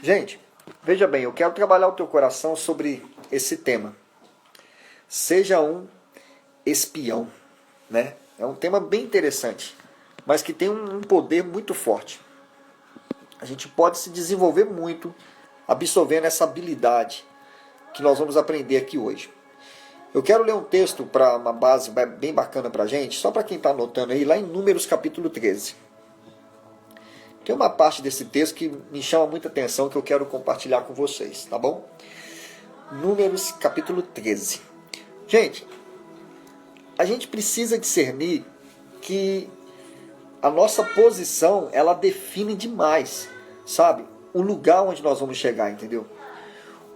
Gente, veja bem, eu quero trabalhar o teu coração sobre esse tema. Seja um espião, né? É um tema bem interessante, mas que tem um poder muito forte. A gente pode se desenvolver muito absorvendo essa habilidade que nós vamos aprender aqui hoje. Eu quero ler um texto para uma base bem bacana para a gente, só para quem está anotando aí, lá em Números capítulo 13. Tem uma parte desse texto que me chama muita atenção, que eu quero compartilhar com vocês, tá bom? Números capítulo 13. Gente, a gente precisa discernir que a nossa posição, ela define demais, sabe? O lugar onde nós vamos chegar, entendeu?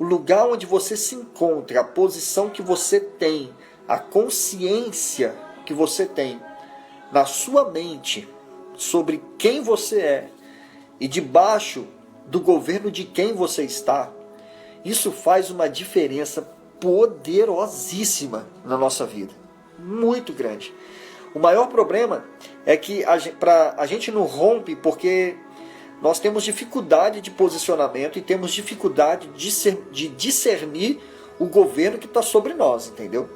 O lugar onde você se encontra, a posição que você tem, a consciência que você tem na sua mente sobre quem você é e debaixo do governo de quem você está, isso faz uma diferença poderosíssima na nossa vida. Muito grande. O maior problema é que a gente não rompe porque nós temos dificuldade de posicionamento e temos dificuldade de discernir o governo que está sobre nós, entendeu?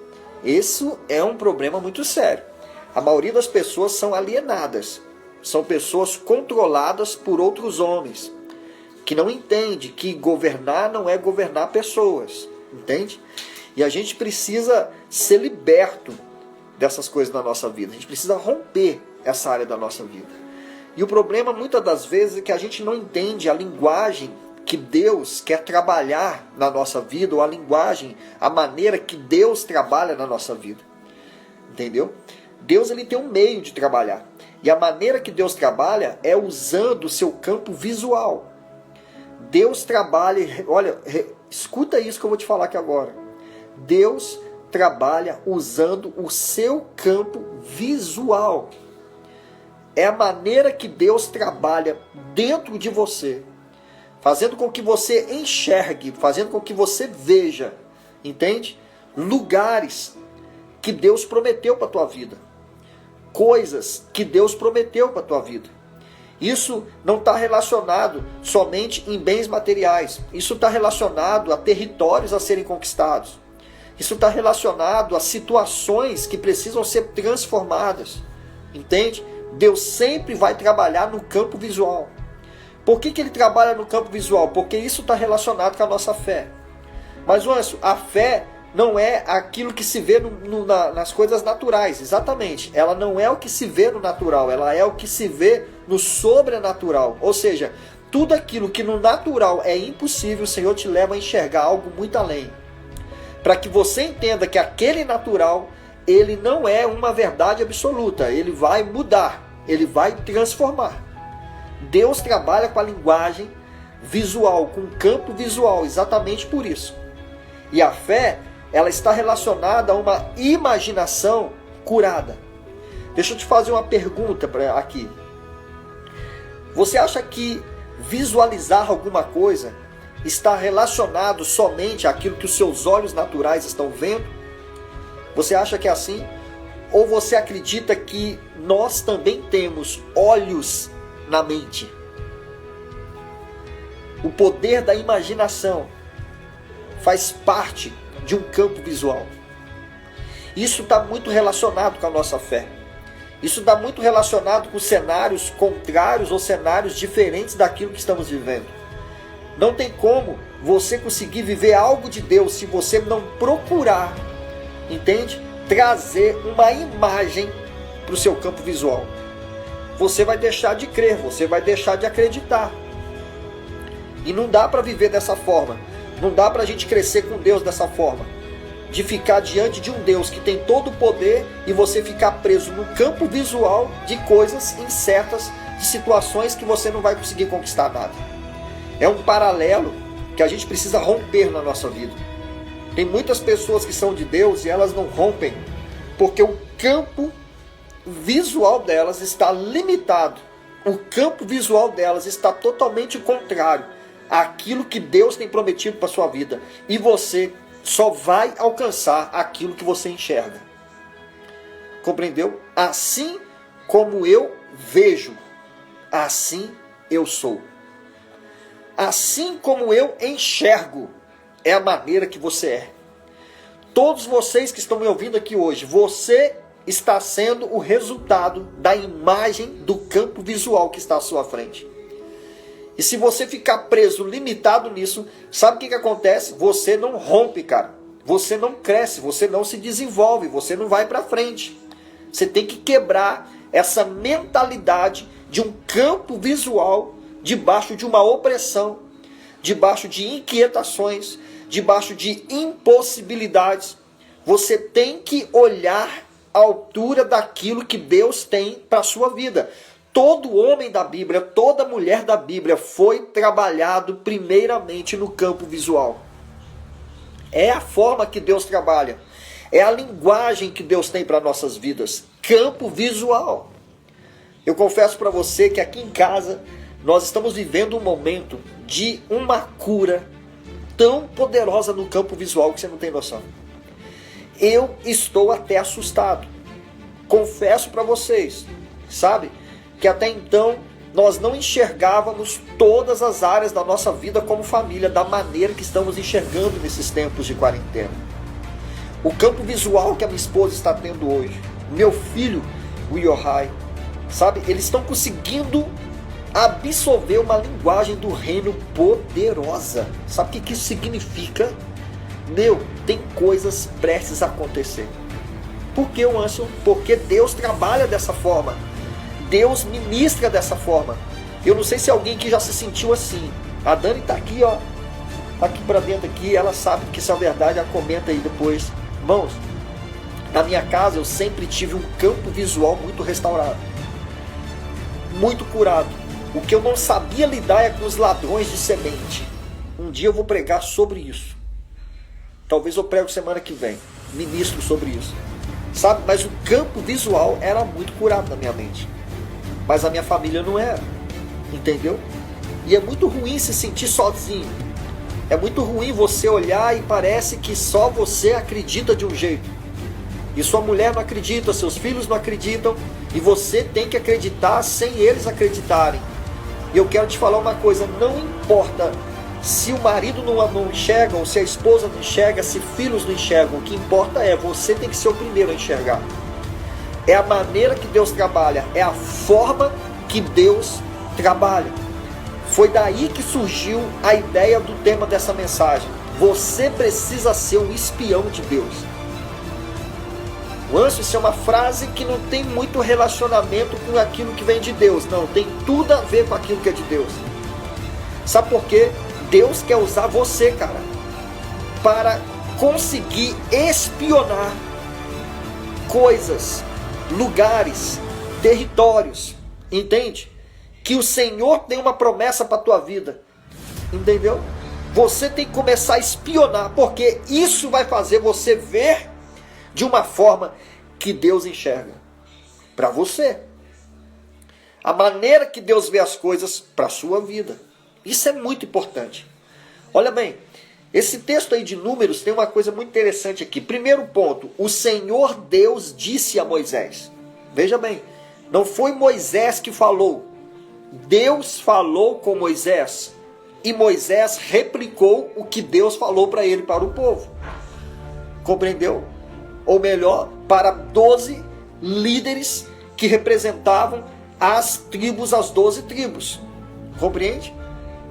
Isso é um problema muito sério. A maioria das pessoas são alienadas. São pessoas controladas por outros homens, que não entendem que governar não é governar pessoas, entende? E a gente precisa ser liberto dessas coisas na nossa vida. A gente precisa romper essa área da nossa vida. E o problema, muitas das vezes, é que a gente não entende a linguagem que Deus quer trabalhar na nossa vida, ou a linguagem, a maneira que Deus trabalha na nossa vida. Entendeu? Deus, ele tem um meio de trabalhar. E a maneira que Deus trabalha é usando o seu campo visual. Deus trabalha, olha, escuta isso que eu vou te falar aqui agora. Deus trabalha usando o seu campo visual. É a maneira que Deus trabalha dentro de você, fazendo com que você enxergue, fazendo com que você veja, entende? Lugares que Deus prometeu para a tua vida. Coisas que Deus prometeu para a tua vida. Isso não está relacionado somente em bens materiais. Isso está relacionado a territórios a serem conquistados. Isso está relacionado a situações que precisam ser transformadas. Entende? Deus sempre vai trabalhar no campo visual. Por que ele trabalha no campo visual? Porque isso está relacionado com a nossa fé. Mas, Anso, a fé não é aquilo que se vê nas coisas naturais, exatamente. Ela não é o que se vê no natural, ela é o que se vê no sobrenatural. Ou seja, tudo aquilo que no natural é impossível, o Senhor te leva a enxergar algo muito além. Para que você entenda que aquele natural, ele não é uma verdade absoluta, ele vai mudar, ele vai transformar. Deus trabalha com a linguagem visual, com o campo visual, exatamente por isso. E a fé, ela está relacionada a uma imaginação curada. Deixa eu te fazer uma pergunta aqui. Você acha que visualizar alguma coisa está relacionado somente àquilo que os seus olhos naturais estão vendo? Você acha que é assim? Ou você acredita que nós também temos olhos na mente? O poder da imaginação faz parte de um campo visual. Isso está muito relacionado com a nossa fé. Isso está muito relacionado com cenários contrários ou cenários diferentes daquilo que estamos vivendo. Não tem como você conseguir viver algo de Deus se você não procurar, entende? Trazer uma imagem para o seu campo visual. Você vai deixar de crer, você vai deixar de acreditar. E não dá para viver dessa forma. Não dá para a gente crescer com Deus dessa forma. De ficar diante de um Deus que tem todo o poder e você ficar preso no campo visual de coisas incertas, de situações que você não vai conseguir conquistar nada. É um paralelo que a gente precisa romper na nossa vida. Tem muitas pessoas que são de Deus e elas não rompem porque o campo visual delas está limitado. O campo visual delas está totalmente contrário àquilo que Deus tem prometido para a sua vida. E você só vai alcançar aquilo que você enxerga. Compreendeu? Assim como eu vejo, assim eu sou. assim como eu enxergo, é a maneira que você é. Todos vocês que estão me ouvindo aqui hoje, você está sendo o resultado da imagem do campo visual que está à sua frente. E se você ficar preso, limitado nisso, sabe o que acontece? Você não rompe, cara. Você não cresce, você não se desenvolve, você não vai para frente. Você tem que quebrar essa mentalidade de um campo visual debaixo de uma opressão, debaixo de inquietações, debaixo de impossibilidades. Você tem que olhar à altura daquilo que Deus tem para a sua vida. Todo homem da Bíblia, toda mulher da Bíblia foi trabalhado primeiramente no campo visual. É a forma que Deus trabalha. É a linguagem que Deus tem para nossas vidas. Campo visual. Eu confesso para você que aqui em casa nós estamos vivendo um momento de uma cura tão poderosa no campo visual que você não tem noção. Eu estou até assustado. Confesso para vocês, sabe? Que até então nós não enxergávamos todas as áreas da nossa vida como família da maneira que estamos enxergando nesses tempos de quarentena. O campo visual que a minha esposa está tendo hoje, meu filho, o Yohai, sabe? Eles estão conseguindo absorver uma linguagem do reino poderosa. Sabe o que isso significa? Tem coisas prestes a acontecer. Por que, Anderson? Porque Deus trabalha dessa forma. Deus ministra dessa forma. Eu não sei se alguém que já se sentiu assim. A Dani está aqui, ó. Tá aqui para dentro aqui. Ela sabe que isso é verdade. Ela comenta aí depois. Irmãos, na minha casa eu sempre tive um campo visual muito restaurado. Muito curado. O que eu não sabia lidar é com os ladrões de semente. Um dia eu vou pregar sobre isso. Talvez eu prego semana que vem. Ministro sobre isso. Sabe? Mas o campo visual era muito curado na minha mente. Mas a minha família não era. Entendeu? E é muito ruim se sentir sozinho. É muito ruim você olhar e parece que só você acredita de um jeito. E sua mulher não acredita, seus filhos não acreditam. E você tem que acreditar sem eles acreditarem. E eu quero te falar uma coisa, não importa se o marido não enxerga, ou se a esposa não enxerga, se filhos não enxergam, o que importa é, você tem que ser o primeiro a enxergar. É a maneira que Deus trabalha, é a forma que Deus trabalha. Foi daí que surgiu a ideia do tema dessa mensagem. Você precisa ser um espião de Deus. Anderson, isso é uma frase que não tem muito relacionamento com aquilo que vem de Deus. Não, tem tudo a ver com aquilo que é de Deus. Sabe por quê? Deus quer usar você, cara, para conseguir espionar coisas, lugares, territórios. Entende? Que o Senhor tem uma promessa para a tua vida. Entendeu? Você tem que começar a espionar, porque isso vai fazer você ver de uma forma que Deus enxerga para você. A maneira que Deus vê as coisas para a sua vida. Isso é muito importante. Olha bem, esse texto aí de Números tem uma coisa muito interessante aqui. Primeiro ponto, o Senhor Deus disse a Moisés. Veja bem, não foi Moisés que falou. Deus falou com Moisés. E Moisés replicou o que Deus falou para ele, para o povo. Compreendeu? Ou melhor, para 12 líderes que representavam as tribos, as 12 tribos. Compreende?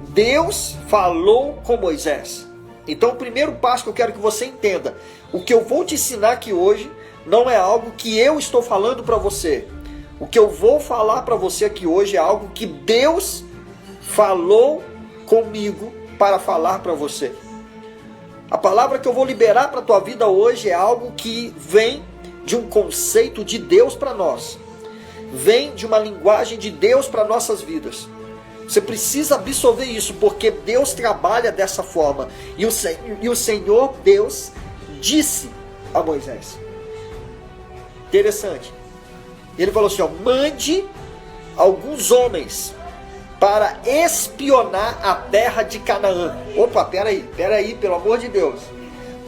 Deus falou com Moisés. Então o primeiro passo que eu quero que você entenda, o que eu vou te ensinar aqui hoje não é algo que eu estou falando para você. O que eu vou falar para você aqui hoje é algo que Deus falou comigo para falar para você. A palavra que eu vou liberar para a tua vida hoje é algo que vem de um conceito de Deus para nós. Vem de uma linguagem de Deus para nossas vidas. Você precisa absorver isso, porque Deus trabalha dessa forma. E o Senhor Deus disse a Moisés. Interessante. Ele falou assim, ó, mande alguns homens para espionar a terra de Canaã. Opa, peraí, pelo amor de Deus.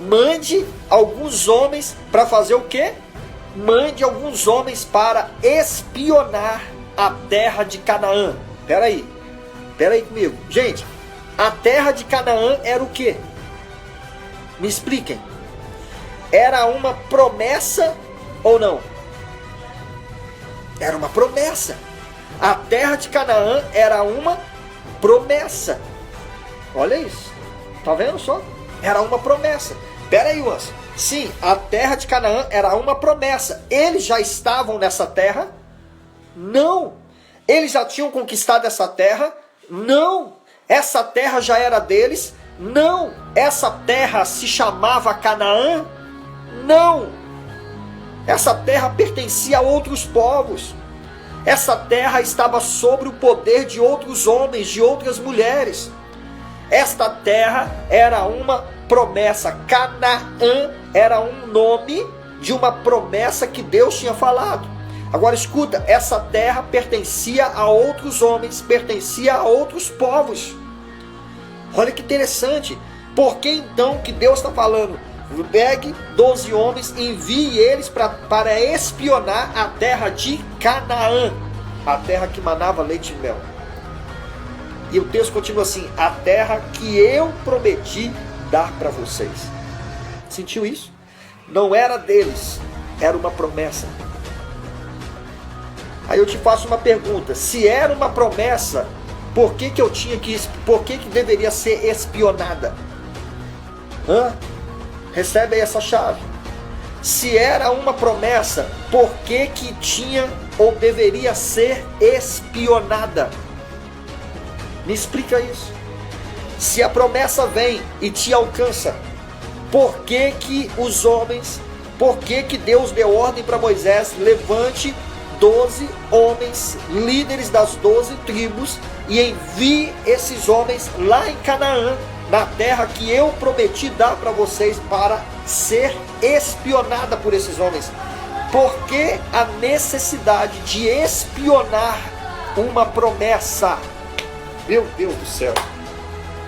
Mande alguns homens para fazer o quê? Mande alguns homens para espionar a terra de Canaã. Peraí comigo. Gente, A terra de Canaã era o quê? Me expliquem. Era uma promessa ou não? Era uma promessa. A terra de Canaã era uma promessa. Olha isso. Tá vendo só? Era uma promessa. Pera aí, Wilson. Sim, a terra de Canaã era uma promessa. Eles já estavam nessa terra? Não. Eles já tinham conquistado essa terra? Não. Essa terra já era deles? Não. Essa terra se chamava Canaã? Não. Essa terra pertencia a outros povos. Essa terra estava sob o poder de outros homens, de outras mulheres. Esta terra era uma promessa. Canaã era um nome de uma promessa que Deus tinha falado. Agora escuta, essa terra pertencia a outros homens, pertencia a outros povos. Olha que interessante. Por que então que Deus está falando? Pegue 12 homens, envie eles para espionar a terra de Canaã, a terra que manava leite e mel. E o texto continua assim: a terra que eu prometi dar para vocês. Sentiu isso? Não era deles, era uma promessa. Aí eu te faço uma pergunta: se era uma promessa, por que deveria ser espionada? Recebe aí essa chave. Se era uma promessa, por que tinha ou deveria ser espionada? Me explica isso. Se a promessa vem e te alcança, por que os homens, por que Deus deu ordem para Moisés: levante 12 homens, líderes das 12 tribos, e envie esses homens lá em Canaã, na terra que eu prometi dar para vocês, para ser espionada por esses homens? Por que a necessidade de espionar uma promessa? Meu Deus do céu.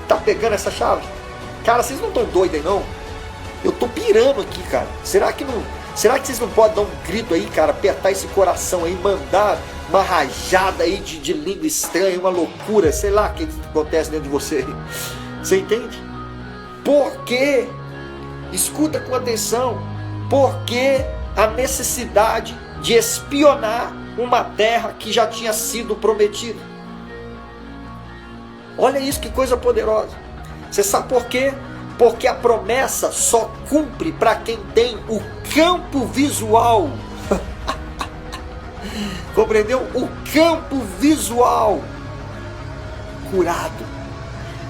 Tá pegando essa chave? Cara, vocês não estão doidos aí não? Eu tô pirando aqui, cara. Será que vocês não podem dar um grito aí, cara, apertar esse coração aí, mandar uma rajada aí de língua estranha, uma loucura, sei lá o que acontece dentro de você? Você entende? Por quê? Escuta com atenção. Por que a necessidade de espionar uma terra que já tinha sido prometida? Olha isso, que coisa poderosa. Você sabe por quê? Porque a promessa só cumpre para quem tem o campo visual. Compreendeu? O campo visual curado.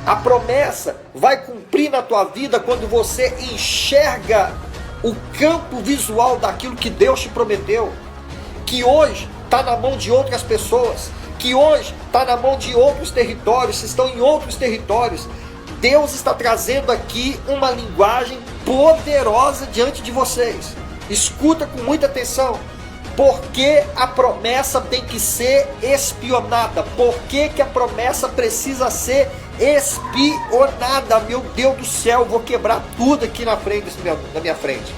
A promessa vai cumprir na tua vida quando você enxerga o campo visual daquilo que Deus te prometeu, que hoje está na mão de outras pessoas, que hoje está na mão de outros territórios, estão em outros territórios. Deus está trazendo aqui uma linguagem poderosa diante de vocês. Escuta com muita atenção. Por que a promessa tem que ser espionada? Por que a promessa precisa ser espionada? Meu Deus do céu, vou quebrar tudo aqui na minha frente.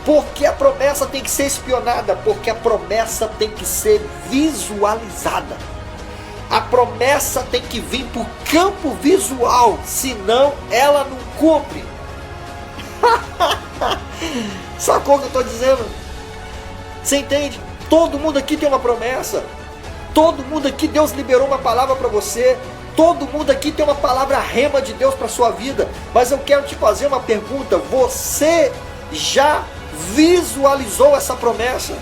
Por que a promessa tem que ser espionada? Porque a promessa tem que ser visualizada. A promessa tem que vir para o campo visual, senão ela não cumpre. Sacou o que eu estou dizendo? Você entende? Todo mundo aqui tem uma promessa. Todo mundo aqui, Deus liberou uma palavra para você. Todo mundo aqui tem uma palavra rema de Deus para a sua vida. Mas eu quero te fazer uma pergunta. Você já visualizou essa promessa?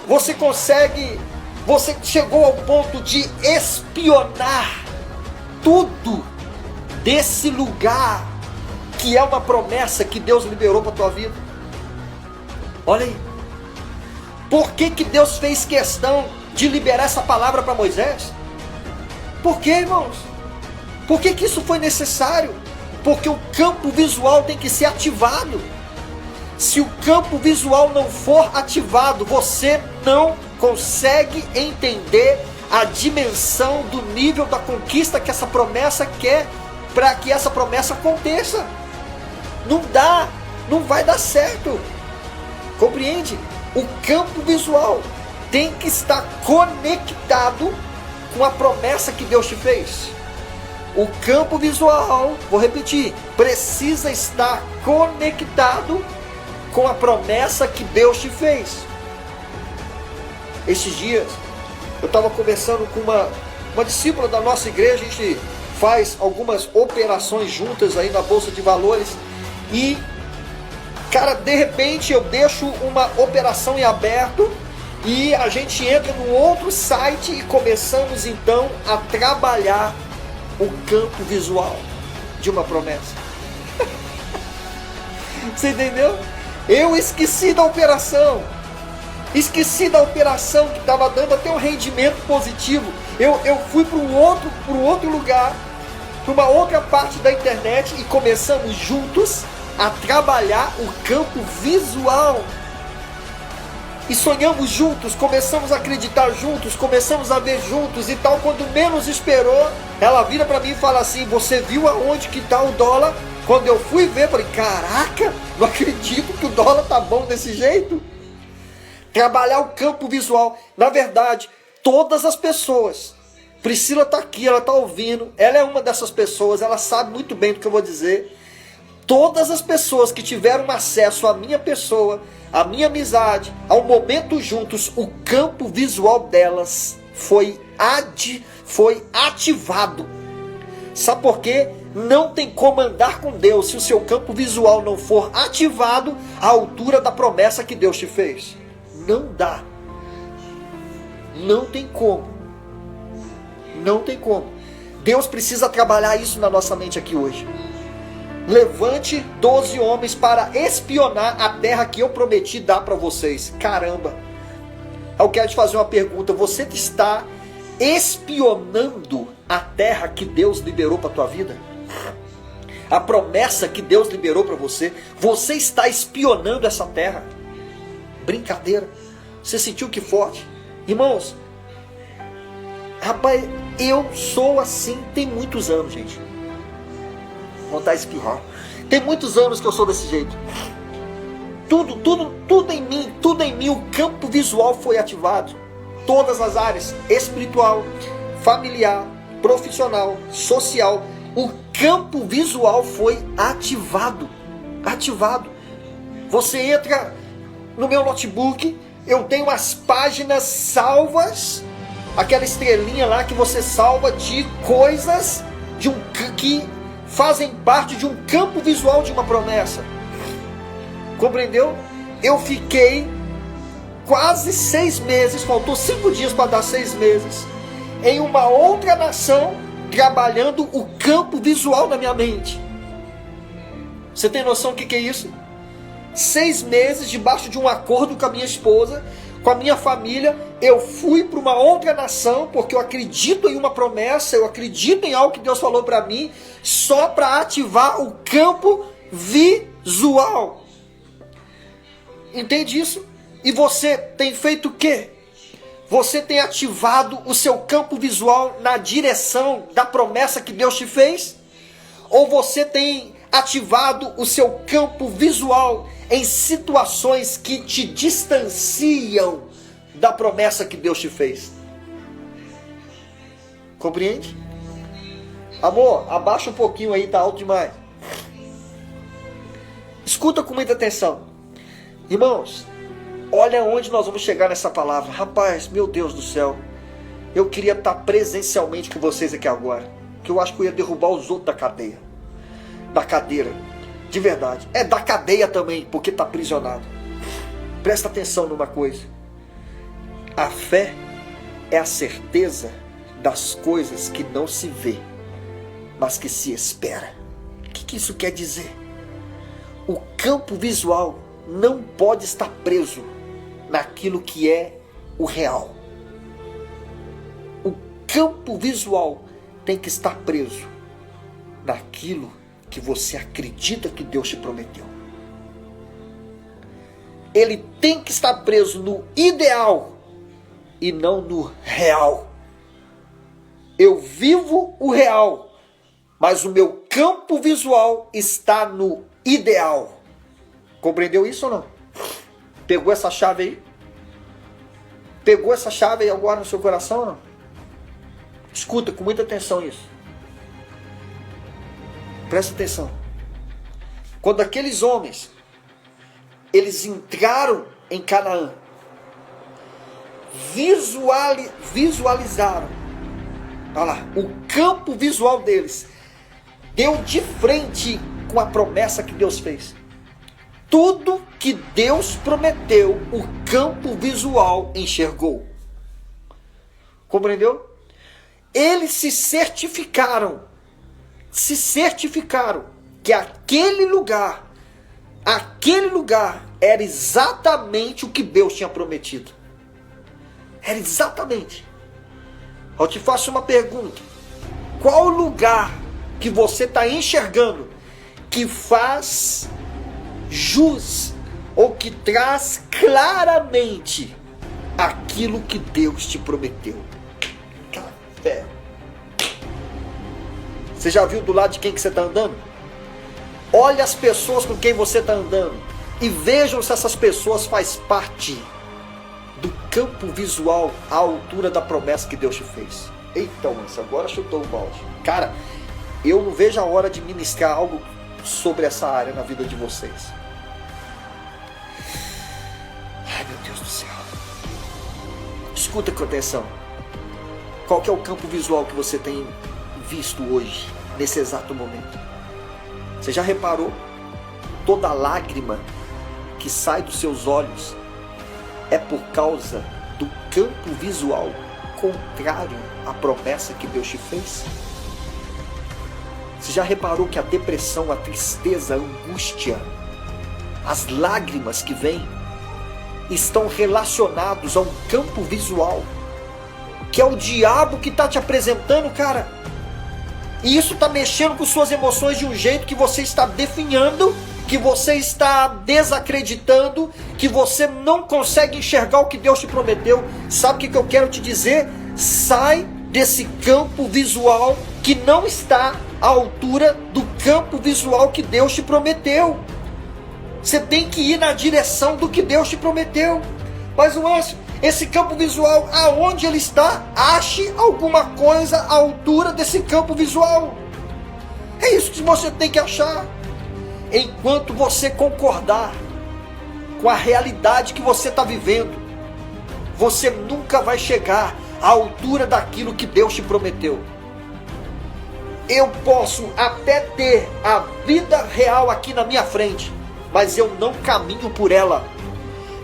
Você chegou ao ponto de espionar tudo desse lugar que é uma promessa que Deus liberou para a tua vida? Olha aí. Por que Deus fez questão de liberar essa palavra para Moisés? Por que, irmãos? Por que isso foi necessário? Porque o campo visual tem que ser ativado. Se o campo visual não for ativado, você não consegue entender a dimensão do nível da conquista que essa promessa quer, para que essa promessa aconteça. Não dá, não vai dar certo. Compreende? O campo visual tem que estar conectado com a promessa que Deus te fez. O campo visual, vou repetir, precisa estar conectado com a promessa que Deus te fez. Esses dias, eu estava conversando com uma discípula da nossa igreja, a gente faz algumas operações juntas aí na Bolsa de Valores, e, cara, de repente eu deixo uma operação em aberto, e a gente entra num outro site e começamos então a trabalhar o campo visual de uma promessa. Você entendeu? Eu esqueci da operação. Esqueci da operação que estava dando até um rendimento positivo. Eu fui para um outro lugar, para uma outra parte da internet, e começamos juntos a trabalhar o campo visual. E sonhamos juntos, começamos a acreditar juntos, começamos a ver juntos e tal. Quando menos esperou, ela vira para mim e fala assim: você viu aonde que está o dólar? Quando eu fui ver, falei: caraca, não acredito que o dólar tá bom desse jeito. Trabalhar o campo visual. Na verdade, todas as pessoas, Priscila está aqui, ela está ouvindo, ela é uma dessas pessoas, ela sabe muito bem do que eu vou dizer. Todas as pessoas que tiveram acesso à minha pessoa, à minha amizade, ao momento juntos, o campo visual delas foi ativado. Sabe por quê? Não tem como andar com Deus se o seu campo visual não for ativado à altura da promessa que Deus te fez. Não dá. Não tem como. Não tem como. Deus precisa trabalhar isso na nossa mente aqui hoje. Levante 12 homens para espionar a terra que eu prometi dar para vocês. Caramba. Eu quero te fazer uma pergunta. Você está espionando a terra que Deus liberou para a tua vida? A promessa que Deus liberou para você? Você está espionando essa terra? Brincadeira. Você sentiu que forte? Irmãos, rapaz, eu sou assim tem muitos anos, gente. Vontade de espirrar. Tem muitos anos que eu sou desse jeito. Tudo em mim, o campo visual foi ativado. Todas as áreas, espiritual, familiar, profissional, social, o campo visual foi ativado. Ativado. Você entra no meu notebook, eu tenho as páginas salvas, aquela estrelinha lá que você salva de coisas que fazem parte de um campo visual de uma promessa. Compreendeu? Eu fiquei quase 6 meses, faltou 5 dias para dar 6 meses, em uma outra nação, trabalhando o campo visual na minha mente. Você tem noção do que é isso? 6 meses debaixo de um acordo com a minha esposa, com a minha família. Eu fui para uma outra nação, porque eu acredito em uma promessa, eu acredito em algo que Deus falou para mim, só para ativar o campo visual. Entende isso? E você tem feito o quê? Você tem ativado o seu campo visual na direção da promessa que Deus te fez? Ou você tem ativado o seu campo visual em situações que te distanciam da promessa que Deus te fez? Compreende? Amor, abaixa um pouquinho aí, tá alto demais. Escuta com muita atenção. Irmãos, olha onde nós vamos chegar nessa palavra. Rapaz, meu Deus do céu, eu queria estar presencialmente com vocês aqui agora, que eu acho que eu ia derrubar os outros da cadeia. Da cadeira, de verdade. É da cadeia também, porque está aprisionado. Presta atenção numa coisa. A fé é a certeza das coisas que não se vê, mas que se espera. O que isso quer dizer? O campo visual não pode estar preso naquilo que é o real. O campo visual tem que estar preso naquilo que você acredita que Deus te prometeu. Ele tem que estar preso no ideal e não no real. Eu vivo o real, mas o meu campo visual está no ideal. Compreendeu isso ou não? Pegou essa chave aí? Pegou essa chave aí agora no seu coração ou não? Escuta com muita atenção isso. Presta atenção. Quando aqueles homens, eles entraram em Canaã, visualizaram, olha lá, o campo visual deles deu de frente com a promessa que Deus fez. Tudo que Deus prometeu, o campo visual enxergou. Compreendeu? Eles se certificaram que aquele lugar era exatamente o que Deus tinha prometido. Era exatamente. Eu te faço uma pergunta. Qual lugar que você está enxergando que faz jus ou que traz claramente aquilo que Deus te prometeu? Café. Você já viu do lado de quem que você está andando? Olhe as pessoas com quem você está andando e vejam se essas pessoas fazem parte do campo visual à altura da promessa que Deus te fez. Eita, mas agora chutou o balde. Cara, eu não vejo a hora de ministrar algo sobre essa área na vida de vocês. Ai, meu Deus do céu. Escuta com atenção. Qual que é o campo visual que você tem visto hoje, nesse exato momento? Você já reparou? Toda lágrima que sai dos seus olhos é por causa do campo visual contrário à promessa que Deus te fez? Você já reparou que a depressão, a tristeza, a angústia, as lágrimas que vêm estão relacionados a um campo visual, que é o diabo que está te apresentando, cara? E isso está mexendo com suas emoções de um jeito que você está definhando, que você está desacreditando, que você não consegue enxergar o que Deus te prometeu. Sabe o que eu quero te dizer? Sai desse campo visual que não está à altura do campo visual que Deus te prometeu. Você tem que ir na direção do que Deus te prometeu. Mas esse campo visual, aonde ele está? Ache alguma coisa à altura desse campo visual. É isso que você tem que achar. Enquanto você concordar com a realidade que você está vivendo, você nunca vai chegar à altura daquilo que Deus te prometeu. Eu posso até ter a vida real aqui na minha frente, mas eu não caminho por ela.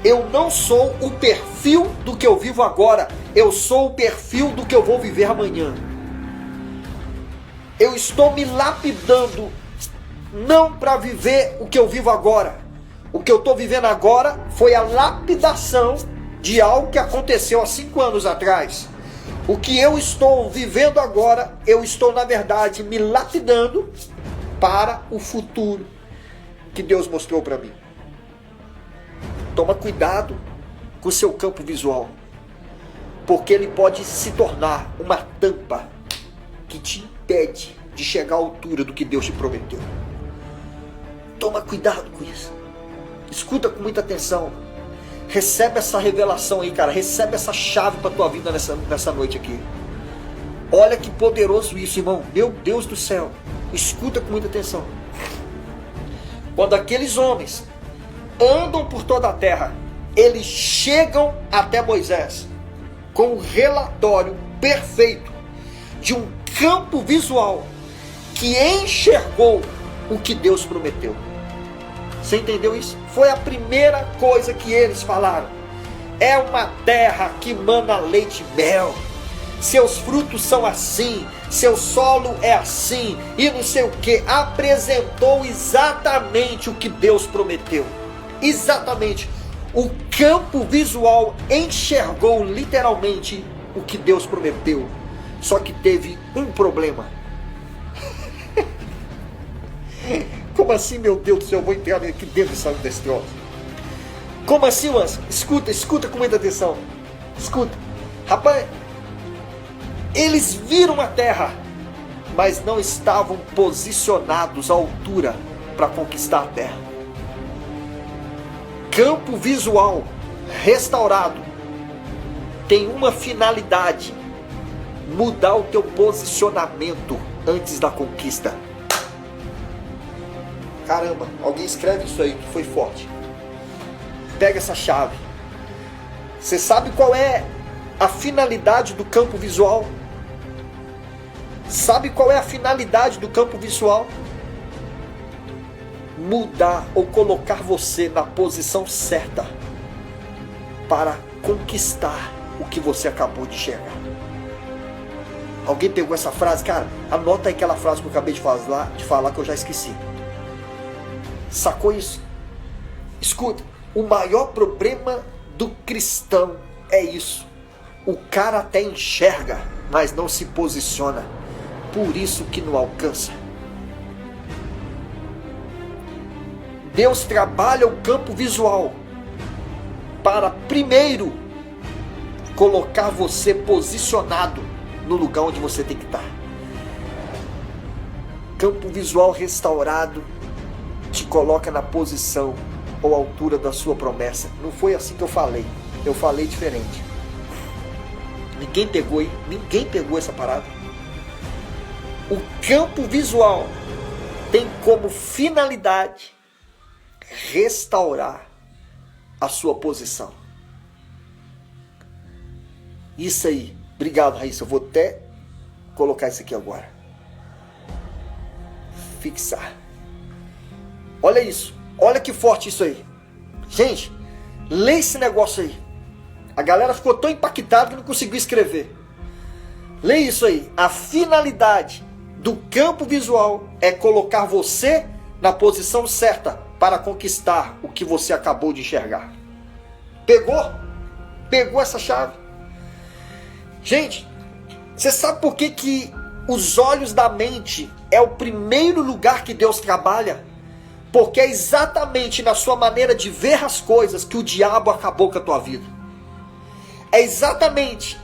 Eu não sou o perfil do que eu vivo agora, eu sou o perfil do que eu vou viver amanhã. Eu estou me lapidando, não para viver o que eu vivo agora. O que eu estou vivendo agora foi a lapidação de algo que aconteceu há 5 anos atrás. O que eu estou vivendo agora, eu estou na verdade me lapidando para o futuro que Deus mostrou para mim. Toma cuidado com o seu campo visual, porque ele pode se tornar uma tampa que te impede de chegar à altura do que Deus te prometeu. Toma cuidado com isso. Escuta com muita atenção. Recebe essa revelação aí, cara. Recebe essa chave para tua vida nessa noite aqui. Olha que poderoso isso, irmão. Meu Deus do céu. Escuta com muita atenção. Quando aqueles homens andam por toda a terra, eles chegam até Moisés com um relatório perfeito de um campo visual que enxergou o que Deus prometeu. Você entendeu isso? Foi a primeira coisa que eles falaram. É uma terra que mana leite e mel. Seus frutos são assim, seu solo é assim, e não sei o que. Apresentou exatamente o que Deus prometeu. Exatamente. O campo visual enxergou literalmente o que Deus prometeu. Só que teve um problema. Como assim, meu Deus do céu? Eu vou entrar aqui dentro e sair desse troço. Como assim, mas? Escuta com muita atenção. Escuta. Rapaz, eles viram a terra, mas não estavam posicionados à altura para conquistar a terra. Campo visual restaurado tem uma finalidade: mudar o teu posicionamento antes da conquista. Caramba, alguém escreve isso aí que foi forte. Pega essa chave. Você sabe qual é a finalidade do campo visual? Sabe qual é a finalidade do campo visual? Mudar ou colocar você na posição certa para conquistar o que você acabou de enxergar. Alguém pegou essa frase? Cara, anota aí aquela frase que eu acabei de falar que eu já esqueci. Sacou isso? Escuta, o maior problema do cristão é isso. O cara até enxerga, mas não se posiciona. Por isso que não alcança. Deus trabalha o campo visual para primeiro colocar você posicionado no lugar onde você tem que estar. Campo visual restaurado te coloca na posição ou altura da sua promessa. Não foi assim que eu falei diferente. Ninguém pegou essa parada. O campo visual tem como finalidade restaurar a sua posição. Isso aí. Obrigado, Raíssa. Eu vou até colocar isso aqui agora. Fixar. Olha isso. Olha que forte isso aí. Gente, lê esse negócio aí. A galera ficou tão impactada que não conseguiu escrever. Lê isso aí. A finalidade do campo visual é colocar você na posição certa para conquistar o que você acabou de enxergar. Pegou? Pegou essa chave? Gente, você sabe por que os olhos da mente é o primeiro lugar que Deus trabalha? Porque é exatamente na sua maneira de ver as coisas que o diabo acabou com a tua vida. É exatamente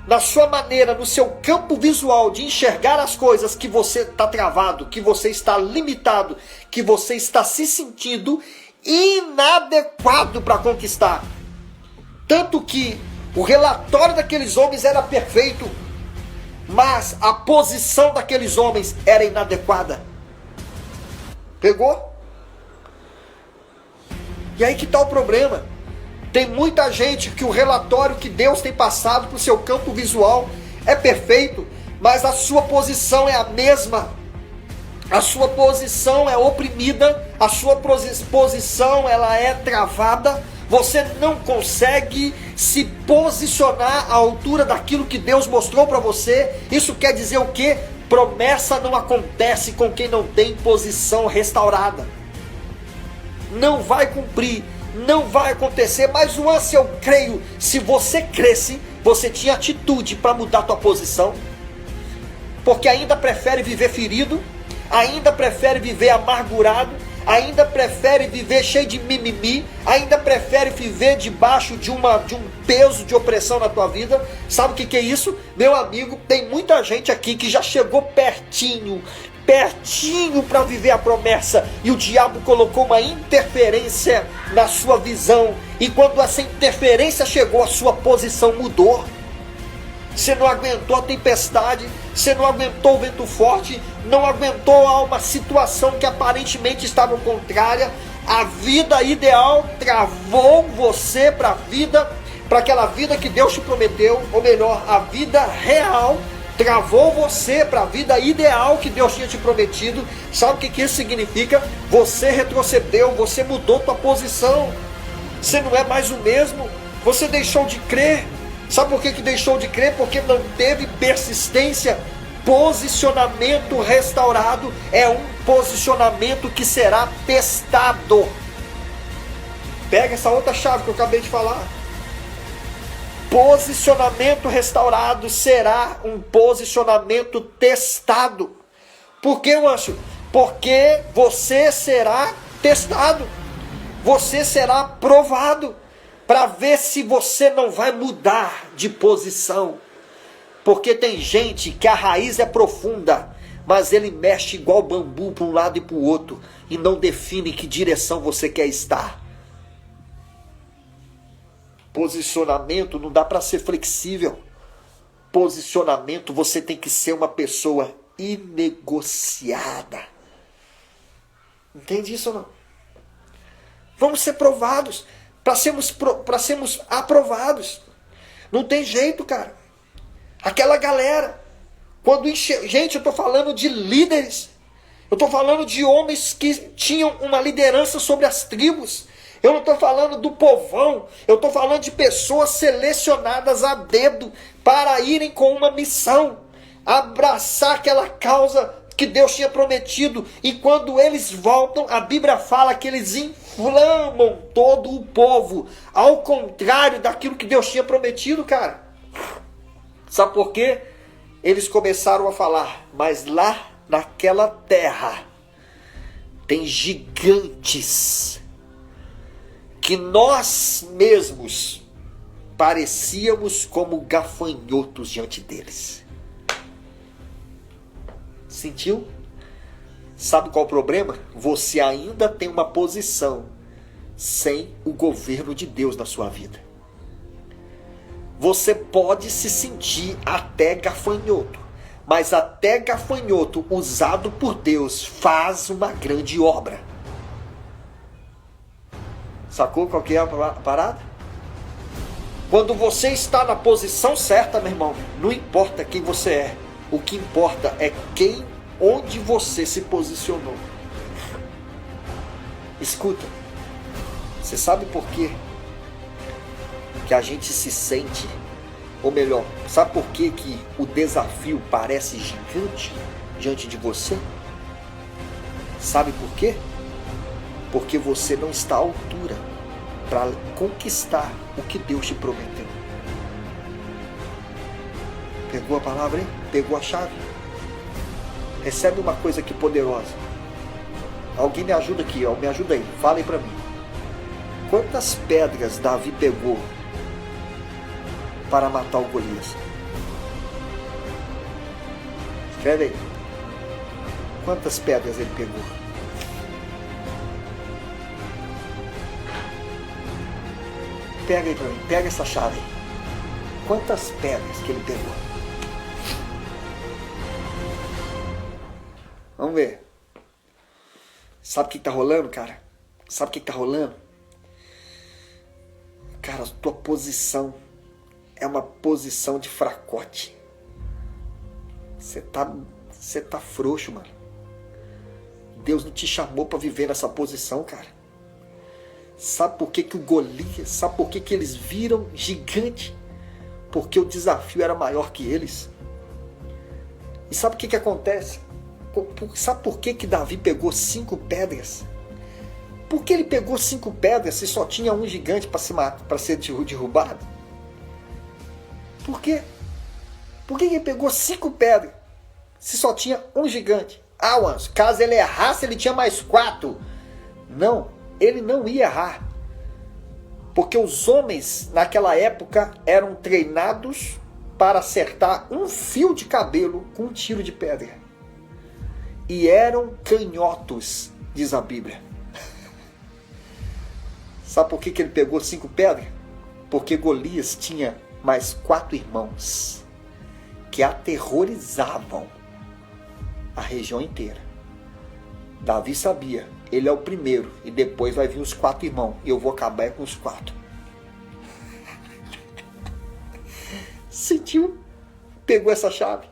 na sua maneira, no seu campo visual de enxergar as coisas que você está travado, que você está limitado, que você está se sentindo inadequado para conquistar. Tanto que o relatório daqueles homens era perfeito, mas a posição daqueles homens era inadequada. Pegou? E aí que está o problema. Tem muita gente que o relatório que Deus tem passado para o seu campo visual é perfeito, mas a sua posição é a mesma. A sua posição é oprimida, a sua posição ela é travada. Você não consegue se posicionar à altura daquilo que Deus mostrou para você. Isso quer dizer o quê? Promessa não acontece com quem não tem posição restaurada. Não vai cumprir, não vai acontecer. Mas Juan, eu creio, se você cresce, você tinha atitude para mudar a tua posição. Porque ainda prefere viver ferido, ainda prefere viver amargurado, ainda prefere viver cheio de mimimi, ainda prefere viver debaixo de um peso de opressão na tua vida. Sabe o que é isso? Meu amigo, tem muita gente aqui que já chegou pertinho para viver a promessa, e o diabo colocou uma interferência na sua visão, e quando essa interferência chegou, a sua posição mudou. Você não aguentou a tempestade, você não aguentou o vento forte, não aguentou uma situação que aparentemente estava contrária. A vida ideal travou você para a vida, para aquela vida que Deus te prometeu, ou melhor, a vida real travou você para a vida ideal que Deus tinha te prometido. Sabe o que isso significa? Você retrocedeu, você mudou tua posição, você não é mais o mesmo, você deixou de crer. Sabe por que deixou de crer? Porque não teve persistência. Posicionamento restaurado é um posicionamento que será testado. Pega essa outra chave que eu acabei de falar. Posicionamento restaurado será um posicionamento testado. Por que, Anjo? Porque você será testado. Você será provado, para ver se você não vai mudar de posição. Porque tem gente que a raiz é profunda, mas ele mexe igual bambu para um lado e para o outro, e não define que direção você quer estar. Posicionamento não dá para ser flexível. Posicionamento, você tem que ser uma pessoa inegociada. Entende isso ou não? Vamos ser provados, para sermos aprovados. Não tem jeito, cara. Aquela galera, gente, eu estou falando de líderes, eu estou falando de homens que tinham uma liderança sobre as tribos. Eu não estou falando do povão, eu estou falando de pessoas selecionadas a dedo para irem com uma missão, abraçar aquela causa que Deus tinha prometido. E quando eles voltam, a Bíblia fala que eles inflamam todo o povo, ao contrário daquilo que Deus tinha prometido, cara. Sabe por quê? Eles começaram a falar, mas lá naquela terra tem gigantes que nós mesmos parecíamos como gafanhotos diante deles. Sentiu? Sabe qual é o problema? Você ainda tem uma posição sem o governo de Deus na sua vida. Você pode se sentir até gafanhoto, mas até gafanhoto usado por Deus faz uma grande obra. Sacou qual que é a parada? Quando você está na posição certa, meu irmão, não importa quem você é. O que importa é onde você se posicionou. Escuta, você sabe por quê que a gente se sente, ou melhor, sabe por quê que o desafio parece gigante diante de você? Sabe por quê? Porque você não está à altura para conquistar o que Deus te prometeu. Pegou a palavra, hein? Pegou a chave? Recebe uma coisa aqui poderosa. Alguém me ajuda aqui, ó. Me ajuda aí. Fala aí para mim. Quantas pedras Davi pegou para matar o Golias? Escreve aí. Quantas pedras ele pegou? Pega aí pra mim. Pega essa chave aí. Quantas pedras que ele pegou? Vamos ver. Sabe o que tá rolando, cara? Sabe o que tá rolando? Cara, a tua posição é uma posição de fracote. Você tá frouxo, mano. Deus não te chamou para viver nessa posição, cara. Sabe por que o Golias, sabe por que eles viram gigante? Porque o desafio era maior que eles. E sabe o que acontece? Sabe por que Davi pegou 5 pedras? Por que ele pegou 5 pedras se só tinha um gigante para ser derrubado? Por quê? Por que ele pegou 5 pedras se só tinha um gigante? Caso ele errasse, ele tinha mais 4. Não, ele não ia errar. Porque os homens naquela época eram treinados para acertar um fio de cabelo com um tiro de pedra. E eram canhotos, diz a Bíblia. Sabe por que ele pegou 5 pedras? Porque Golias tinha mais 4 irmãos que aterrorizavam a região inteira. Davi sabia, ele é o primeiro e depois vai vir os 4 irmãos e eu vou acabar com os 4. Sentiu? Pegou essa chave?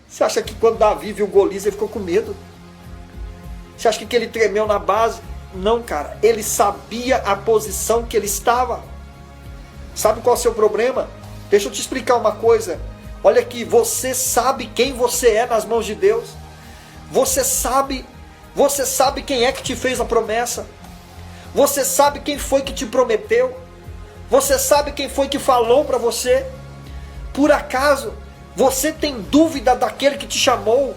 Você acha que quando Davi viu Golias ele ficou com medo? Você acha que ele tremeu na base? Não, cara. Ele sabia a posição que ele estava. Sabe qual é o seu problema? Deixa eu te explicar uma coisa. Olha aqui, você sabe quem você é nas mãos de Deus. Você sabe quem é que te fez a promessa. Você sabe quem foi que te prometeu. Você sabe quem foi que falou para você. Por acaso você tem dúvida daquele que te chamou?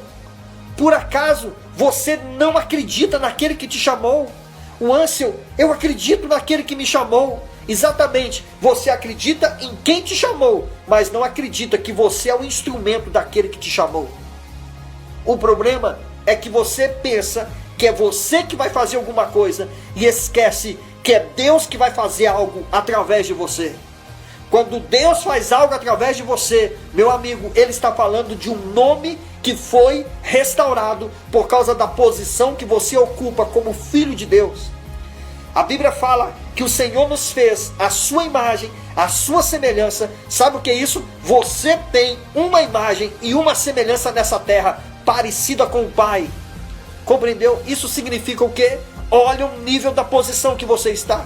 Por acaso você não acredita naquele que te chamou? O Ansel, eu acredito naquele que me chamou. Exatamente, você acredita em quem te chamou, mas não acredita que você é o instrumento daquele que te chamou. O problema é que você pensa que é você que vai fazer alguma coisa e esquece que é Deus que vai fazer algo através de você. Quando Deus faz algo através de você, meu amigo, Ele está falando de um nome que foi restaurado por causa da posição que você ocupa como filho de Deus. A Bíblia fala que o Senhor nos fez a sua imagem, a sua semelhança. Sabe o que é isso? Você tem uma imagem e uma semelhança nessa terra parecida com o Pai. Compreendeu? Isso significa o quê? Olha o nível da posição que você está.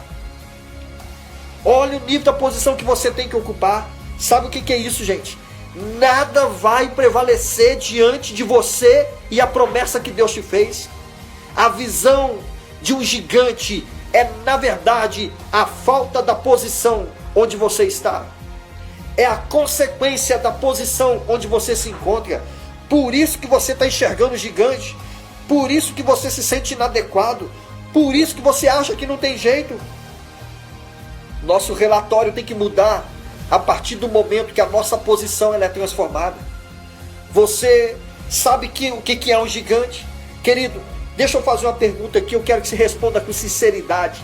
Olha o nível da posição que você tem que ocupar. Sabe o que é isso, gente? Nada vai prevalecer diante de você e a promessa que Deus te fez. A visão de um gigante é, na verdade, a falta da posição onde você está. É a consequência da posição onde você se encontra. Por isso que você está enxergando o gigante. Por isso que você se sente inadequado. Por isso que você acha que não tem jeito. Nosso relatório tem que mudar a partir do momento que a nossa posição ela é transformada. Você sabe o que é um gigante? Querido, deixa eu fazer uma pergunta aqui, eu quero que você responda com sinceridade.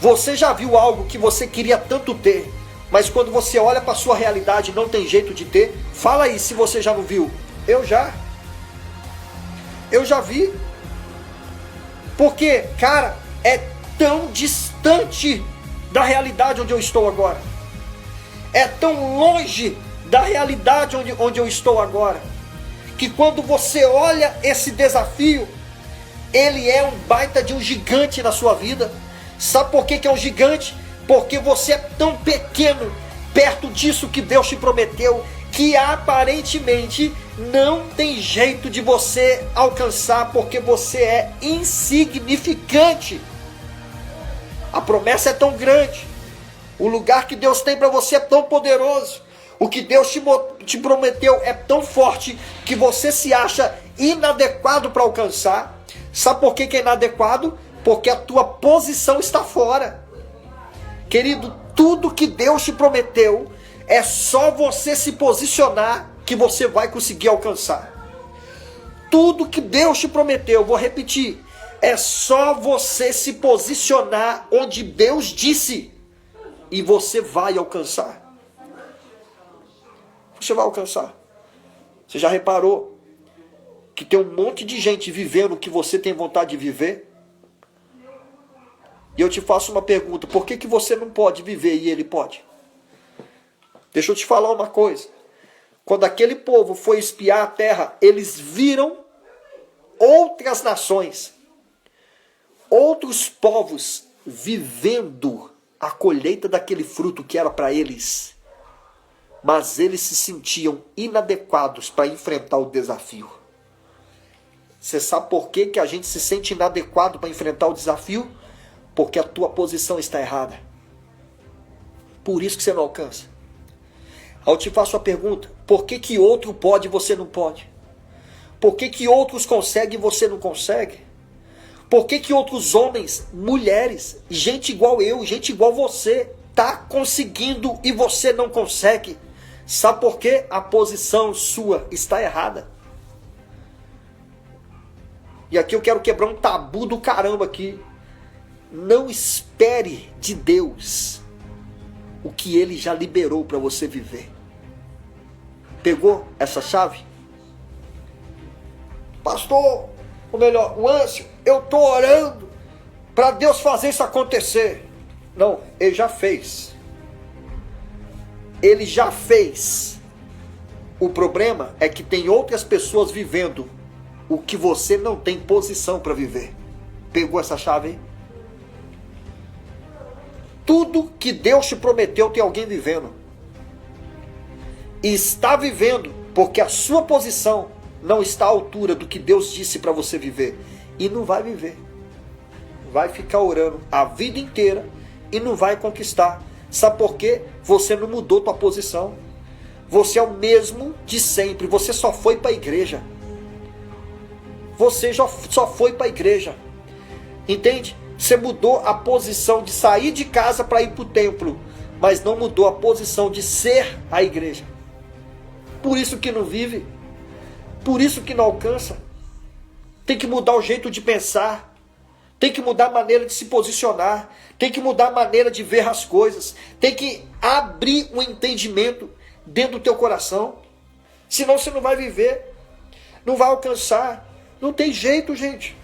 Você já viu algo que você queria tanto ter, mas quando você olha para a sua realidade não tem jeito de ter? Fala aí se você já não viu. Eu já vi. Porque, cara, é tão distante da realidade onde eu estou agora. É tão longe da realidade onde eu estou agora, que quando você olha esse desafio, ele é um baita de um gigante na sua vida. Sabe por que é um gigante? Porque você é tão pequeno perto disso que Deus te prometeu, que aparentemente não tem jeito de você alcançar, porque você é insignificante. A promessa é tão grande, o lugar que Deus tem para você é tão poderoso, o que Deus te prometeu é tão forte, que você se acha inadequado para alcançar. Sabe por que é inadequado? Porque a tua posição está fora. Querido, tudo que Deus te prometeu, é só você se posicionar que você vai conseguir alcançar. Tudo que Deus te prometeu, vou repetir, é só você se posicionar onde Deus disse e você vai alcançar. Você vai alcançar. Você já reparou que tem um monte de gente vivendo o que você tem vontade de viver? E eu te faço uma pergunta, por que você não pode viver e ele pode? Deixa eu te falar uma coisa. Quando aquele povo foi espiar a terra, eles viram outras nações, outros povos vivendo a colheita daquele fruto que era para eles. Mas eles se sentiam inadequados para enfrentar o desafio. Você sabe por que a gente se sente inadequado para enfrentar o desafio? Porque a tua posição está errada. Por isso que você não alcança. Aí eu te faço a pergunta, por que outro pode e você não pode? Por que outros conseguem e você não consegue? Por que outros homens, mulheres, gente igual eu, gente igual você, tá conseguindo e você não consegue? Sabe por quê? A posição sua está errada. E aqui eu quero quebrar um tabu do caramba aqui. Não espere de Deus o que Ele já liberou para você viver. Pegou essa chave? Pastor, ou melhor, o Ancio, eu estou orando para Deus fazer isso acontecer. Não, Ele já fez. Ele já fez. O problema é que tem outras pessoas vivendo o que você não tem posição para viver. Pegou essa chave aí? Tudo que Deus te prometeu tem alguém vivendo. E está vivendo porque a sua posição não está à altura do que Deus disse para você viver. E não vai viver. Vai ficar orando a vida inteira e não vai conquistar. Sabe por quê? Você não mudou tua posição. Você é o mesmo de sempre. Você só foi para a igreja. Você só foi para a igreja. Entende? Você mudou a posição de sair de casa para ir para o templo, mas não mudou a posição de ser a igreja. Por isso que não vive. Por isso que não alcança. Tem que mudar o jeito de pensar. Tem que mudar a maneira de se posicionar. Tem que mudar a maneira de ver as coisas. Tem que abrir um entendimento dentro do teu coração. Senão você não vai viver. não vai alcançar. Não tem jeito, gente.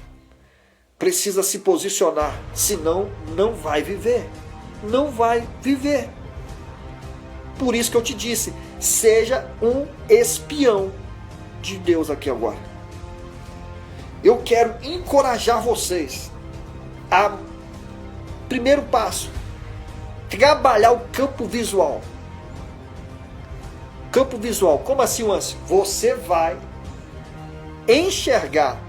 Precisa se posicionar, senão não vai viver. Não vai viver. Por isso que eu te disse, seja um espião de Deus aqui agora. Eu quero encorajar vocês a, primeiro passo, trabalhar o campo visual. Campo visual, como assim, Wâncio? Você vai enxergar,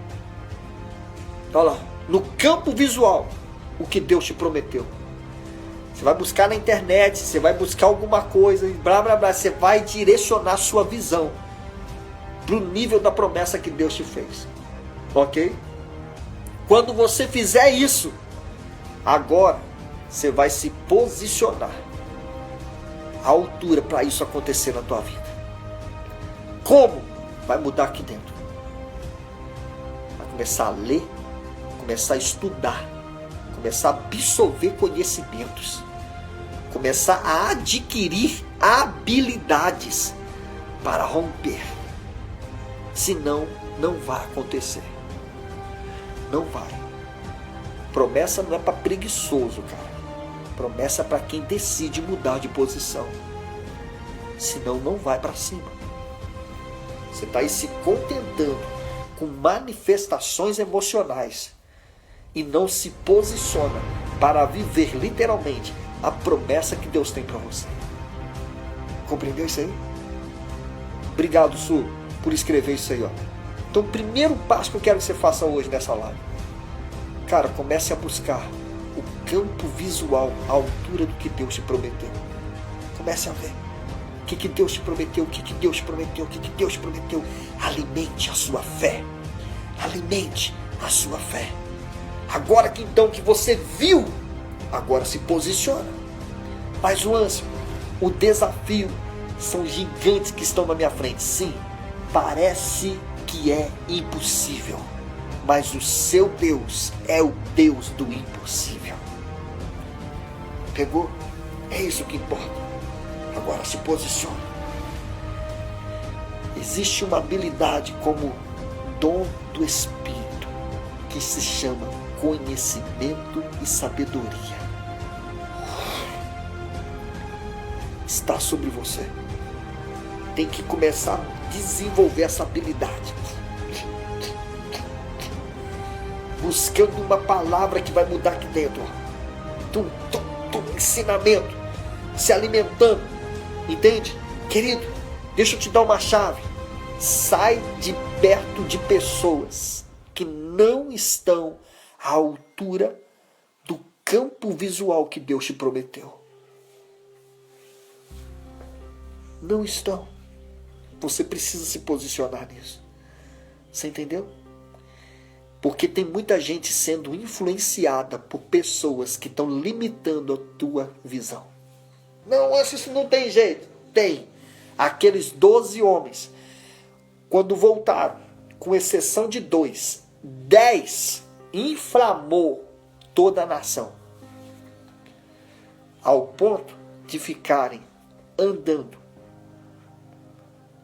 olha lá, no campo visual, o que Deus te prometeu. Você vai buscar na internet, você vai buscar alguma coisa, blá blá blá, você vai direcionar sua visão para o nível da promessa que Deus te fez. Ok? Quando você fizer isso, agora você vai se posicionar à altura para isso acontecer na tua vida. Como? Vai mudar aqui dentro. Vai começar a ler, começar a estudar, começar a absorver conhecimentos, começar a adquirir habilidades para romper. Senão, não vai acontecer. Não vai. Promessa não é para preguiçoso, cara. Promessa é para quem decide mudar de posição. Senão, não vai para cima. Você está aí se contentando com manifestações emocionais e não se posiciona para viver literalmente a promessa que Deus tem para você. Compreendeu isso aí? Obrigado, Su, por escrever isso aí, ó. Então, o primeiro passo que eu quero que você faça hoje nessa live, cara, comece a buscar o campo visual, a altura do que Deus te prometeu. Comece a ver o que Deus te prometeu, o que Deus te prometeu, o que Deus te prometeu. Alimente a sua fé. Alimente a sua fé. Agora que então que você viu, agora se posiciona. Mas, Wâncio, o desafio são gigantes que estão na minha frente. Sim, parece que é impossível, mas o seu Deus é o Deus do impossível. Pegou? É isso que importa. Agora se posiciona. Existe uma habilidade como dom do Espírito que se chama conhecimento e sabedoria. Está sobre você. Tem que começar a desenvolver essa habilidade. Buscando uma palavra que vai mudar aqui dentro. Ensinamento. Se alimentando. Entende? Querido, deixa eu te dar uma chave. Sai de perto de pessoas que não estão à altura do campo visual que Deus te prometeu. Não estão. Você precisa se posicionar nisso. Você entendeu? Porque tem muita gente sendo influenciada por pessoas que estão limitando a tua visão. Não, isso não tem jeito. Tem. Aqueles 12 homens, quando voltaram, com exceção de 2, 10 inflamou toda a nação. Ao ponto de ficarem andando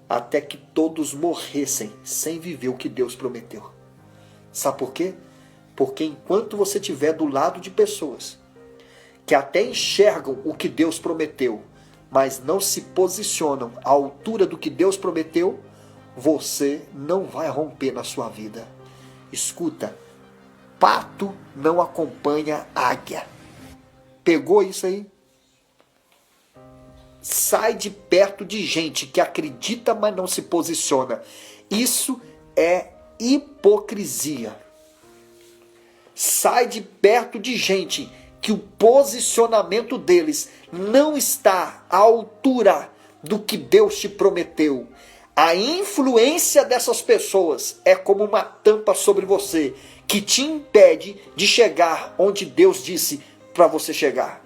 até que todos morressem sem viver o que Deus prometeu. Sabe por quê? Porque enquanto você estiver do lado de pessoas que até enxergam o que Deus prometeu, mas não se posicionam à altura do que Deus prometeu, você não vai romper na sua vida. Escuta, pato não acompanha águia. Pegou isso aí? Sai de perto de gente que acredita, mas não se posiciona. Isso é hipocrisia. Sai de perto de gente que o posicionamento deles não está à altura do que Deus te prometeu. A influência dessas pessoas é como uma tampa sobre você, que te impede de chegar onde Deus disse para você chegar.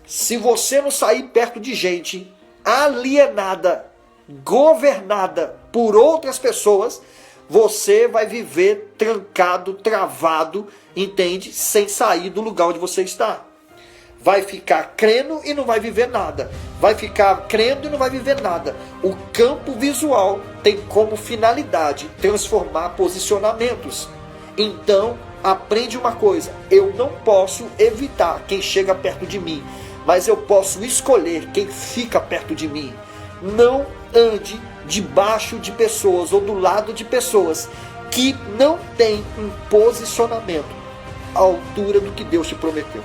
Se você não sair perto de gente alienada, governada por outras pessoas, você vai viver trancado, travado, entende? Sem sair do lugar onde você está. vai ficar crendo e não vai viver nada. Vai ficar crendo e não vai viver nada. O campo visual tem como finalidade transformar posicionamentos. Então, aprende uma coisa: eu não posso evitar quem chega perto de mim, mas eu posso escolher quem fica perto de mim. Não ande debaixo de pessoas ou do lado de pessoas que não têm um posicionamento à altura do que Deus te prometeu.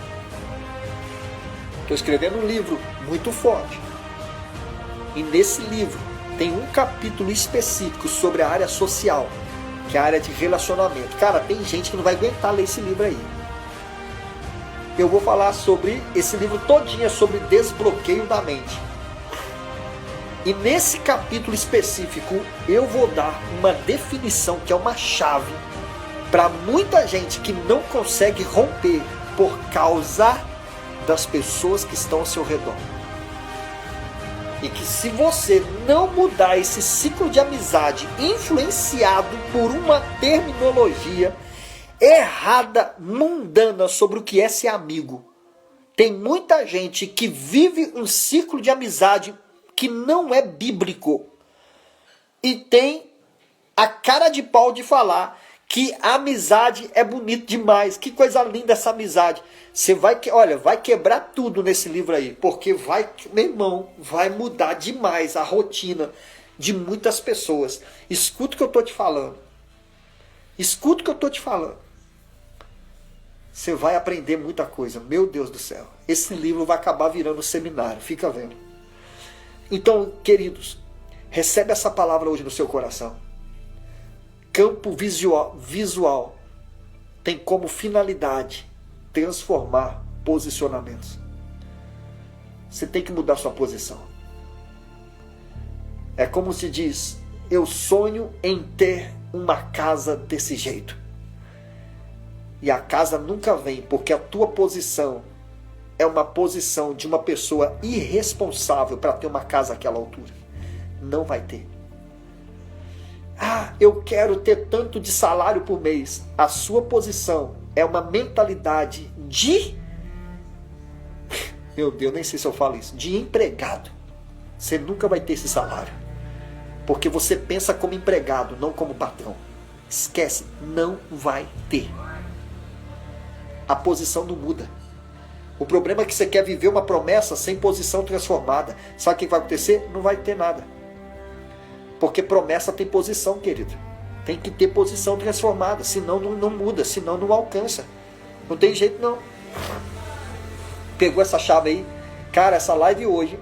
Estou escrevendo um livro muito forte. E nesse livro tem um capítulo específico sobre a área social, que é a área de relacionamento. Cara, tem gente que não vai aguentar ler esse livro aí. Eu vou falar sobre esse livro todinho, sobre desbloqueio da mente. E nesse capítulo específico eu vou dar uma definição que é uma chave para muita gente que não consegue romper por causa das pessoas que estão ao seu redor. E que se você não mudar esse ciclo de amizade influenciado por uma terminologia errada, mundana sobre o que é ser amigo. Tem muita gente que vive um ciclo de amizade que não é bíblico. E tem a cara de pau de falar que a amizade é bonito demais. Que coisa linda essa amizade. Você vai quebrar tudo nesse livro aí, porque meu irmão, vai mudar demais a rotina de muitas pessoas. Escuta o que eu estou te falando. Escuta o que eu estou te falando. Você vai aprender muita coisa. Meu Deus do céu. Esse livro vai acabar virando seminário. Fica vendo. Então, queridos, recebe essa palavra hoje no seu coração. Campo visual tem como finalidade transformar posicionamentos. Você tem que mudar sua posição. É como se diz: eu sonho em ter uma casa desse jeito. E a casa nunca vem, porque a tua posição é uma posição de uma pessoa irresponsável para ter uma casa àquela altura. Não vai ter. Ah, eu quero ter tanto de salário por mês. A sua posição é uma mentalidade de... Meu Deus, nem sei se eu falo isso. De empregado. Você nunca vai ter esse salário. Porque você pensa como empregado, não como patrão. Esquece, não vai ter. A posição não muda. O problema é que você quer viver uma promessa sem posição transformada. Sabe o que vai acontecer? Não vai ter nada. Porque promessa tem posição, querido. Tem que ter posição transformada. Senão não muda, senão não alcança. Não tem jeito não. Pegou essa chave aí? Cara, essa live hoje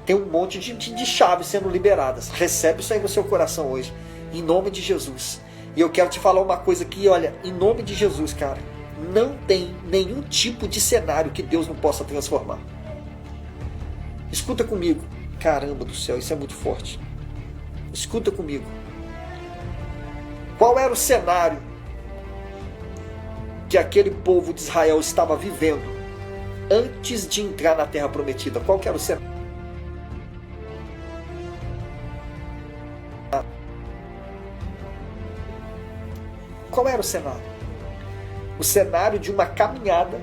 tem um monte de chaves sendo liberadas. Recebe isso aí no seu coração hoje. Em nome de Jesus. E eu quero te falar uma coisa aqui, olha. Em nome de Jesus, cara. Não tem nenhum tipo de cenário que Deus não possa transformar. Escuta comigo. Caramba do céu, isso é muito forte. Escuta comigo. Qual era o cenário que aquele povo de Israel estava vivendo antes de entrar na Terra Prometida? Qual que era o cenário? Qual era o cenário? O cenário de uma caminhada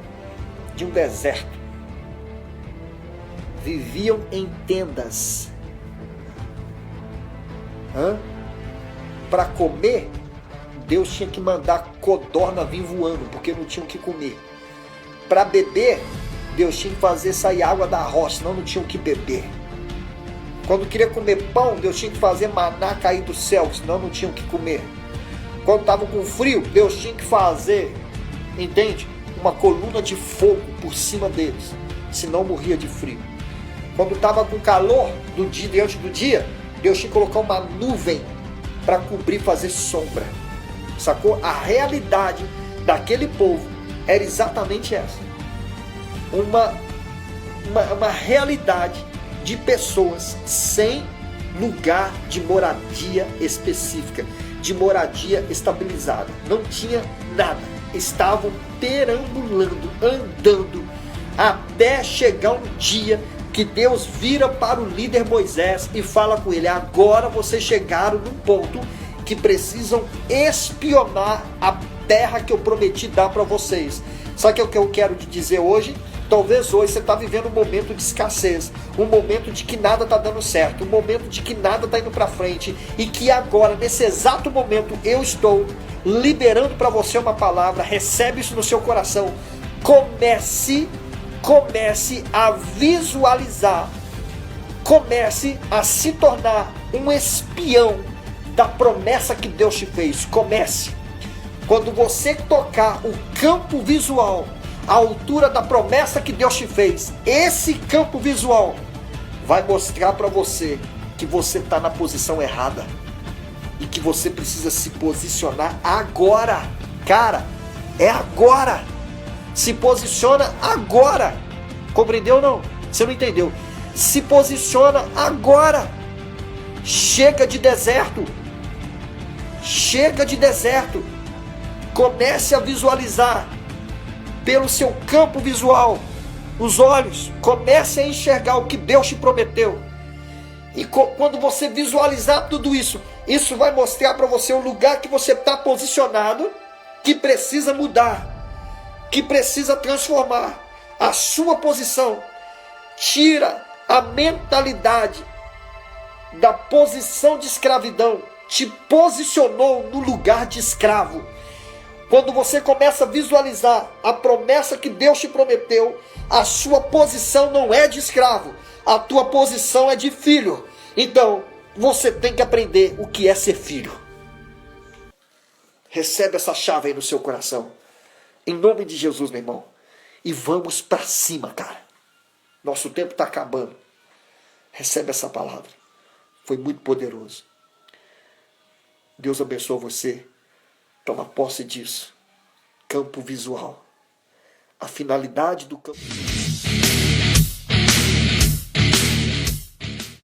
de um deserto. Viviam em tendas. Para comer, Deus tinha que mandar codorna vir voando, porque não tinham o que comer. Para beber, Deus tinha que fazer sair água da rocha, senão não tinham o que beber. Quando queria comer pão, Deus tinha que fazer maná cair do céu, senão não tinham o que comer. Quando estavam com frio, Deus tinha que fazer, entende? Uma coluna de fogo por cima deles, senão morria de frio. Quando estava com calor do dia, diante do dia, Deus tinha que colocar uma nuvem para cobrir, fazer sombra. Sacou? A realidade daquele povo era exatamente essa. Uma realidade de pessoas sem lugar de moradia específica, de moradia estabilizada. Não tinha nada. Estavam perambulando, andando, até chegar um dia que Deus vira para o líder Moisés e fala com ele: agora vocês chegaram num ponto que precisam espionar a terra que eu prometi dar para vocês. Só que o que eu quero te dizer hoje, Talvez hoje você está vivendo um momento de escassez, um momento de que nada está dando certo, um momento de que nada está indo para frente, e que agora, nesse exato momento, eu estou liberando para você uma palavra. Recebe isso no seu coração. Comece a visualizar, comece a se tornar um espião da promessa que Deus te fez. Comece. Quando você tocar o campo visual, a altura da promessa que Deus te fez, esse campo visual vai mostrar para você que você está na posição errada e que você precisa se posicionar agora. Cara, é agora. Se posiciona agora. Compreendeu ou não? Você não entendeu? Se posiciona agora. Chega de deserto. Chega de deserto. Comece a visualizar pelo seu campo visual, os olhos, comece a enxergar o que Deus te prometeu. E quando você visualizar tudo isso, isso vai mostrar para você o lugar que você está posicionado, que precisa mudar, que precisa transformar a sua posição. Tira a mentalidade da posição de escravidão, te posicionou no lugar de escravo. Quando você começa a visualizar a promessa que Deus te prometeu, a sua posição não é de escravo, a tua posição é de filho. Então, você tem que aprender o que é ser filho. Recebe essa chave aí no seu coração. Em nome de Jesus, meu irmão. E vamos para cima, cara. Nosso tempo está acabando. Recebe essa palavra. Foi muito poderoso. Deus abençoe você. Toma posse disso. Campo visual. A finalidade do campo